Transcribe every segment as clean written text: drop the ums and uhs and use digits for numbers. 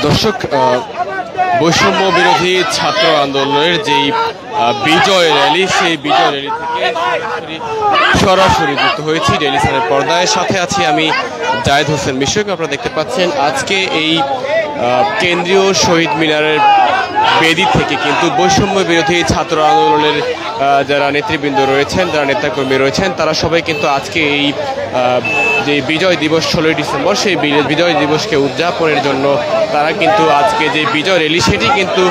দর্শক, বৈষম্য বিরোধী ছাত্র আন্দোলনের যেই বিজয় র্যালি, সেই বিজয় র্যালি থেকে সরাসরি যুক্ত হয়েছি ডেইলি সানের পর্দায়। সাথে আছি আমি জায়েদ হোসেন মিশুক। আপনারা দেখতে পাচ্ছেন আজকে এই কেন্দ্রীয় শহীদ মিনারের বেদি থেকে কিন্তু বৈষম্য বিরোধী ছাত্র আন্দোলনের যারা নেতৃবৃন্দ রয়েছেন, যারা নেতাকর্মী রয়েছেন, তারা সবাই কিন্তু আজকে এই যে বিজয় দিবস 16ই ডিসেম্বর, সেই বিজয় দিবসকে উদযাপনের জন্য তারা কিন্তু আজকে যে বিজয় র্যালি সেটি কিন্তু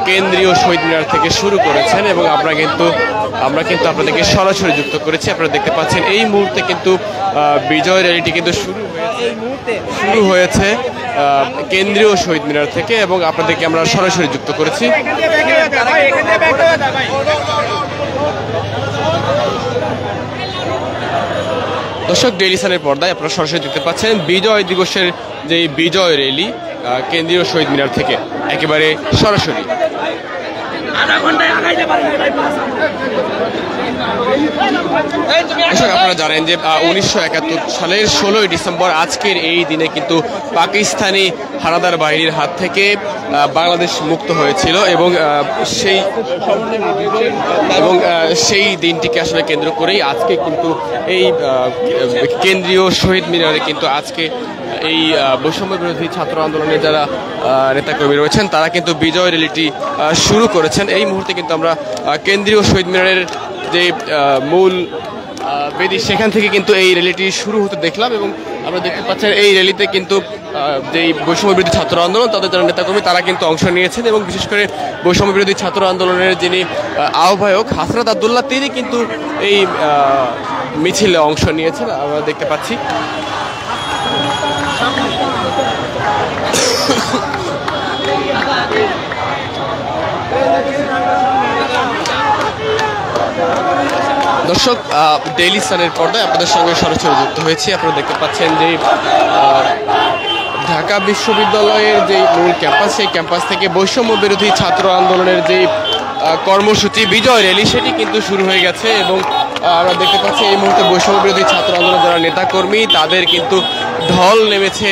কেন্দ্রীয় শহীদ মিনার থেকে শুরু করেছেন এবং আমরা কিন্তু আপনাদেরকে সরাসরি যুক্ত করেছি। আপনারা দেখতে পাচ্ছেন এই মুহূর্তে কিন্তু বিজয় র্যালিটি কিন্তু শুরু হয়েছে কেন্দ্রীয় শহীদ মিনার থেকে এবং আপনাদেরকে আমরা সরাসরি যুক্ত করেছি। দর্শক, ডেইলি সানের পর্দায় আপনারা সরাসরি দেখতে পাচ্ছেন বিজয় দিবসের যে বিজয় র্যালি কেন্দ্রীয় শহীদ মিনার থেকে একেবারে সরাসরি। আপনারা জানেন যে 1971 সালের 16ই ডিসেম্বর আজকের এই দিনে কিন্তু পাকিস্তানি হানাদার বাহিনীর হাত থেকে বাংলাদেশ মুক্ত হয়েছিল এবং সেই দিনটিকে আসলে কেন্দ্র করেই আজকে কিন্তু এই কেন্দ্রীয় শহীদ মিনারে কিন্তু আজকে এই বৈষম্য বিরোধী ছাত্র আন্দোলনের যারা নেতাকর্মী রয়েছেন তারা কিন্তু বিজয় র্যালিটি শুরু করেছেন। এই মুহূর্তে কিন্তু আমরা কেন্দ্রীয় শহীদ মিনারের যে মূল বেদি সেখান থেকে কিন্তু এই র্যালিটি শুরু হতে দেখলাম এবং আমরা দেখতে পাচ্ছেন এই র্যালিতে কিন্তু যেই বৈষম্য বিরোধী ছাত্র আন্দোলন তাদের যারা নেতাকর্মী তারা কিন্তু অংশ নিয়েছেন এবং বিশেষ করে বৈষম্য বিরোধী ছাত্র আন্দোলনের যিনি আহ্বায়ক হাসরাত আব্দুল্লাহ তিনি কিন্তু এই মিছিলে অংশ নিয়েছেন আমরা দেখতে পাচ্ছি। দর্শক, ডেইলি সানের পর্দায় আপনাদের সঙ্গে সরাসরি যুক্ত হয়েছি। আপনারা দেখতে পাচ্ছেন যে ঢাকা বিশ্ববিদ্যালয়ের যে মূল ক্যাম্পাস, সেই ক্যাম্পাস থেকে বৈষম্য বিরোধী ছাত্র আন্দোলনের যে কর্মসূচি বিজয় র্যালি সেটি কিন্তু শুরু হয়ে গেছে এবং আমরা দেখতে পাচ্ছি এই মুহূর্তে বৈষম্য বিরোধী ছাত্র আন্দোলনের যারা নেতাকর্মী তাদের কিন্তু ঢল নেমেছে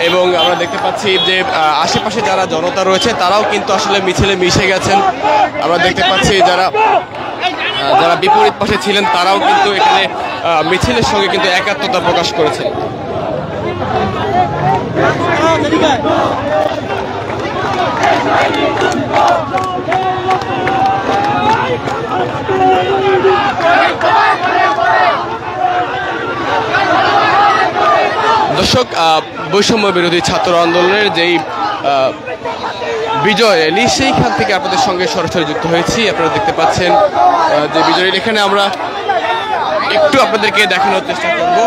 এবং আমরা দেখতে পাচ্ছি যে আশেপাশে যারা জনতা রয়েছে তারাও কিন্তু আসলে মিছিলে মিশে গেছেন। আমরা দেখতে পাচ্ছি যারা বিপরীত পাশে ছিলেন তারাও কিন্তু এখানে মিছিলের সঙ্গে কিন্তু একাত্মতা প্রকাশ করেছেন। দর্শক, বৈষম্য বিরোধী ছাত্র আন্দোলনের যেই বিজয় র্যালি সেইখান থেকে আপনাদের সঙ্গে সরাসরি যুক্ত হয়েছি। আপনারা দেখতে পাচ্ছেন যে বিজয় র্যালি, এখানে আমরা একটু আপনাদেরকে দেখানোর চেষ্টা করব।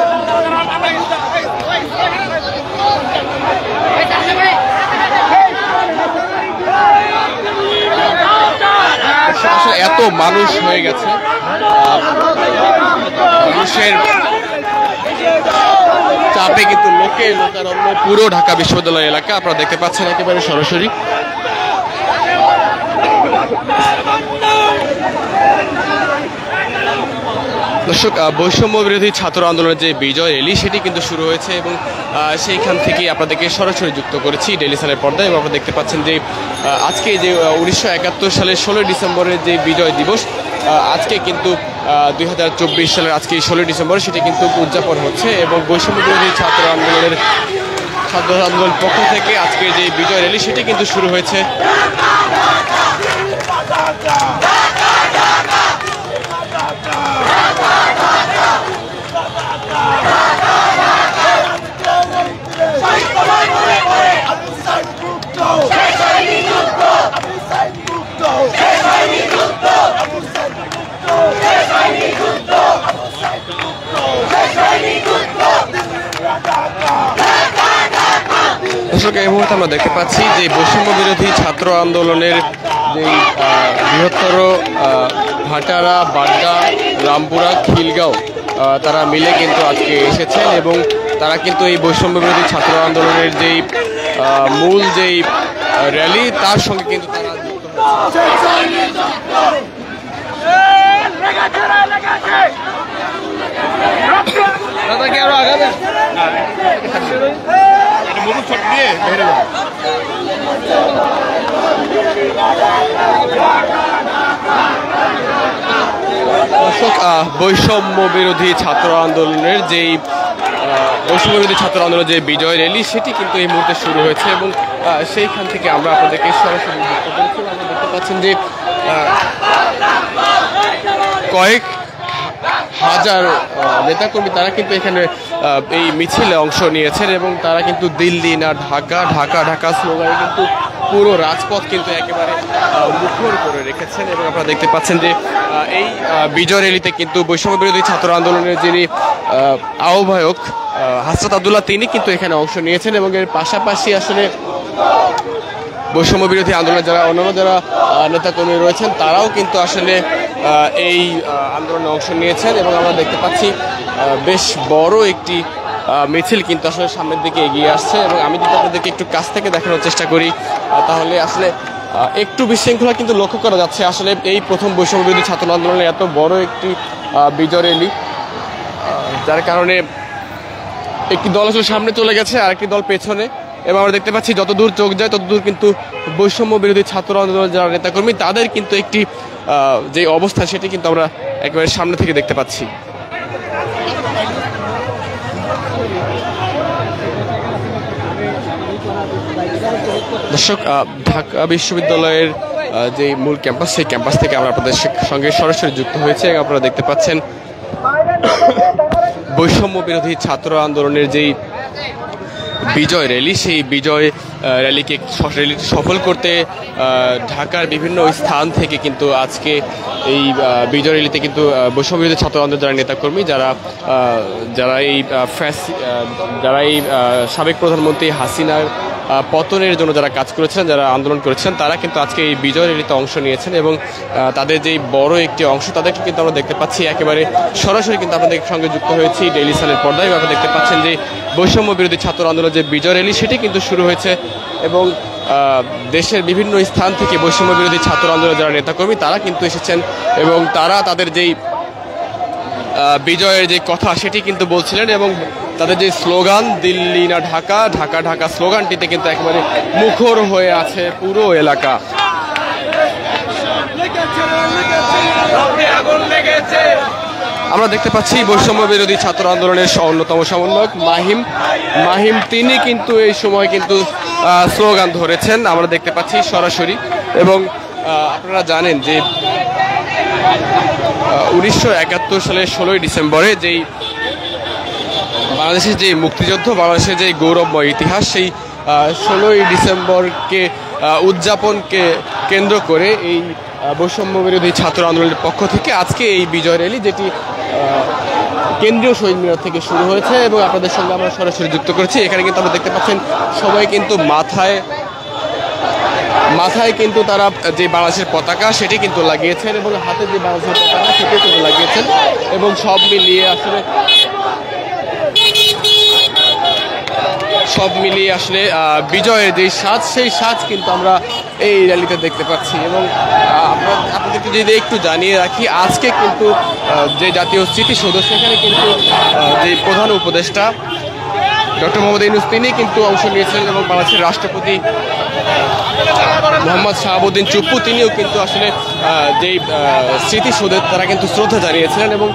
আসলে এত মানুষ হয়ে গেছে, মানুষের চাপে কিন্তু লোকারণ্য পুরো ঢাকা বিশ্ববিদ্যালয় এলাকা আপনারা দেখতে পাচ্ছেন একেবারে সরাসরি। দর্শক, বৈষম্য বিরোধী ছাত্র আন্দোলনের যে বিজয় র্যালি সেটি কিন্তু শুরু হয়েছে এবং সেইখান থেকে আপনাদেরকে সরাসরি যুক্ত করেছি ডেইলি সানের পর্দায় এবং আপনারা দেখতে পাচ্ছেন যে আজকে যে 1971 সালের 16 ডিসেম্বরের যে বিজয় দিবস আজকে কিন্তু 2024 সালের আজকে 16 ডিসেম্বর সেটি কিন্তু উদযাপন হচ্ছে এবং বৈষম্য বিরোধী ছাত্র আন্দোলনের পক্ষ থেকে আজকে যে বিজয় র্যালি সেটি কিন্তু শুরু হয়েছে। দর্শক, এই মুহূর্তে আমরা দেখতে পাচ্ছি যে বৈষম্য বিরোধী ছাত্র আন্দোলনের যে বৃহত্তর ভাটারা, বাড্ডা, রামপুরা, খিলগাঁও তারা মিলে কিন্তু আজকে এসেছেন এবং তারা কিন্তু এই বৈষম্য বিরোধী ছাত্র আন্দোলনের যেই মূল যেই র্যালি তার সঙ্গে কিন্তু তারা যুক্ত হয়েছে। দর্শক, বৈষম্য বিরোধী ছাত্র আন্দোলনের যেই বৈষম্য বিরোধী ছাত্র আন্দোলনের যে বিজয় র্যালি সেটি কিন্তু এই মুহূর্তে শুরু হয়েছে এবং সেইখান থেকে আমরা আপনাদেরকে সরাসরি যুক্ত করেছি। আপনারা দেখতে পাচ্ছেন যে কয়েক হাজার নেতাকর্মী তারা কিন্তু এখানে এই মিছিলে অংশ নিয়েছেন এবং তারা কিন্তু দিল্লি না ঢাকা, ঢাকা ঢাকা স্লোগানে কিন্তু পুরো রাজপথ কিন্তু একেবারে মুখর করে রেখেছেন। এবং আপনারা দেখতে পাচ্ছেন যে এই বিজয় র্যালিতে কিন্তু বৈষম্য বিরোধী ছাত্র আন্দোলনের যিনি আহ্বায়ক হাসরাত আব্দুল্লাহ তিনি কিন্তু এখানে অংশ নিয়েছেন এবং এর পাশাপাশি আসলে বৈষম্য বিরোধী আন্দোলনের যারা অন্যান্য যারা নেতাকর্মী রয়েছেন তারাও কিন্তু আসলে এই আন্দোলনে অংশ নিয়েছেন এবং আমরা দেখতে পাচ্ছি বেশ বড় একটি মিছিল কিন্তু আসলে সামনের দিকে এগিয়ে আসছে। এবং আমি যদি আপনাদেরকে একটু কাছ থেকে দেখানোর চেষ্টা করি তাহলে আসলে একটু বিশৃঙ্খলা কিন্তু লক্ষ্য করা যাচ্ছে। আসলে এই প্রথম বৈষম্য বিরোধী ছাত্র আন্দোলনের এত বড় একটি বিজয় র্যালি, যার কারণে একটি দল আসলে সামনে চলে গেছে আর একটি দল পেছনে। এবং আমরা দেখতে পাচ্ছি যতদূর চোখ যায় ততদূর কিন্তু বৈষম্য বিরোধী ছাত্র আন্দোলনের যারা নেতাকর্মী তাদের কিন্তু একটি যে অবস্থা সেটি কিন্তু আমরা একেবারে সামনে থেকে দেখতে পাচ্ছি। দর্শক, ঢাকা বিশ্ববিদ্যালয়ের যে মূল ক্যাম্পাস সেই ক্যাম্পাস থেকে আমরা আপনাদের সঙ্গে সরাসরি যুক্ত হয়েছে। আপনারা দেখতে পাচ্ছেন বৈষম্য বিরোধী ছাত্র আন্দোলনের যেই বিজয় র্যালি সেই বিজয় র্যালিকে সফল করতে ঢাকার বিভিন্ন স্থান থেকে কিন্তু আজকে এই বিজয় র্যালিতে কিন্তু বৈষম্য বিরোধী ছাত্র আন্দোলনের যারা নেতাকর্মী যারা এই সাবেক প্রধানমন্ত্রী হাসিনার পতনের জন্য যারা কাজ করেছিলেন, যারা আন্দোলন করেছিলেন তারা কিন্তু আজকে এই বিজয় র্যালিতে অংশ নিয়েছেন এবং তাদের যেই বড় একটি অংশ তাদেরকে কিন্তু আমরা দেখতে পাচ্ছি একেবারে সরাসরি কিন্তু আপনাদের সঙ্গে যুক্ত হয়েছি ডেইলি সানের পর্দায়। আপনারা দেখতে পাচ্ছেন যে বৈষম্য বিরোধী ছাত্র আন্দোলনের যে বিজয় র্যালি সেটি কিন্তু শুরু হয়েছে এবং দেশের বিভিন্ন স্থান থেকে বৈষম্য বিরোধী ছাত্র আন্দোলনের যারা নেতাকর্মী তারা কিন্তু এসেছেন এবং তারা তাদের যেই বিজয়ের যে কথা সেটি কিন্তু বলছিলেন এবং তাদের যে স্লোগান দিল্লি না ঢাকা, ঢাকা ঢাকা স্লোগানটিতে কিন্তু একেবারে মুখর হয়ে আছে পুরো এলাকা। আমরা দেখতে পাচ্ছি বৈষম্য বিরোধী ছাত্র আন্দোলনের অন্যতম সমন্বয়ক মাহিম তিনি কিন্তু এই সময় কিন্তু স্লোগান ধরেছেন আমরা দেখতে পাচ্ছি সরাসরি। এবং আপনারা জানেন যে 1971 সালের 16ই ডিসেম্বরে যেই বাংলাদেশের যে মুক্তিযুদ্ধ, বাংলাদেশের যে গৌরবময় ইতিহাস, সেই 16ই ডিসেম্বরকে উদযাপনকে কেন্দ্র করে এই বৈষম্য বিরোধী ছাত্র আন্দোলনের পক্ষ থেকে আজকে এই বিজয় র্যালি যেটি কেন্দ্রীয় শহীদ মিনার থেকে শুরু হয়েছে এবং আপনাদের সঙ্গে আমরা সরাসরি যুক্ত করেছি। এখানে কিন্তু আমরা দেখতে পাচ্ছেন সবাই কিন্তু মাথায় কিন্তু তারা যে বাংলাদেশের পতাকা সেটি কিন্তু লাগিয়েছেন এবং হাতে যে বাংলাদেশের পতাকা সেটি কিন্তু লাগিয়েছেন এবং সব মিলিয়ে আসলে বিজয়ের যে সাজ সেই সাজ কিন্তু আমরা এই র্যালিতে দেখতে পাচ্ছি। এবং আপনাদেরকে যদি একটু জানিয়ে রাখি আজকে কিন্তু যে জাতীয় স্মৃতিসৌধ সেখানে কিন্তু যে প্রধান উপদেষ্টা ডক্টর মোহাম্মদ ইউনূস তিনি কিন্তু অংশ নিয়েছিলেন এবং বাংলাদেশের রাষ্ট্রপতি মোহাম্মদ শাহাবুদ্দিন চুপ্পু তিনিও কিন্তু আসলে যেই স্মৃতিসৌধে তারা কিন্তু শ্রদ্ধা জানিয়েছিলেন। এবং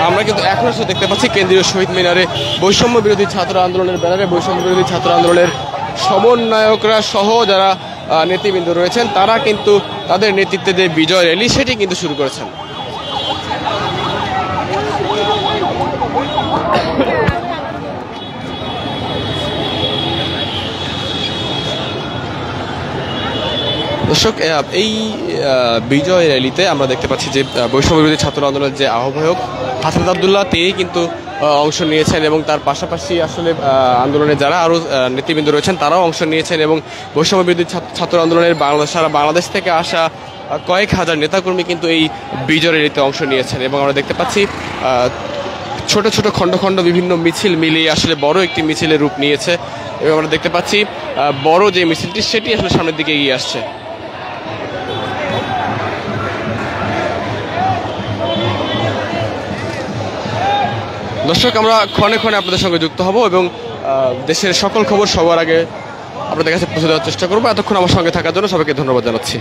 আমরা কিন্তু এখনও দেখতে পাচ্ছি কেন্দ্রীয় শহীদ মিনারে বৈষম্য বিরোধী ছাত্র আন্দোলনের ব্যানারে বৈষম্য বিরোধী ছাত্র আন্দোলনের সমন্বয়করা সহ যারা নেতৃবৃন্দ রয়েছেন তারা কিন্তু তাদের নেতৃত্বে যে বিজয় র্যালি সেটি কিন্তু শুরু করেছেন। দর্শক, এই বিজয় র্যালিতে আমরা দেখতে পাচ্ছি যে বৈষম্য বিরোধী ছাত্র আন্দোলনের যে আহ্বায়ক হাসরাত আব্দুল্লাহ তিনি কিন্তু অংশ নিয়েছেন এবং তার পাশাপাশি আসলে আন্দোলনে যারা আরও নেতৃবৃন্দ রয়েছেন তারাও অংশ নিয়েছেন এবং বৈষম্য বিরোধী ছাত্র আন্দোলনের সারা বাংলাদেশ থেকে আসা কয়েক হাজার নেতাকর্মী কিন্তু এই বিজয় র্যালিতে অংশ নিয়েছেন। এবং আমরা দেখতে পাচ্ছি ছোট ছোট খণ্ড খণ্ড বিভিন্ন মিছিল মিলিয়ে আসলে বড় একটি মিছিলের রূপ নিয়েছে এবং আমরা দেখতে পাচ্ছি বড় যে মিছিলটি সেটি আসলে সামনের দিকে এগিয়ে আসছে। দর্শক, আমরা ক্ষণে ক্ষণে আপনাদের সঙ্গে যুক্ত হব এবং দেশের সকল খবর সবার আগে আপনাদের কাছে পৌঁছে দেওয়ার চেষ্টা করবো। এতক্ষণ আমার সঙ্গে থাকার জন্য সবাইকে ধন্যবাদ জানাচ্ছি।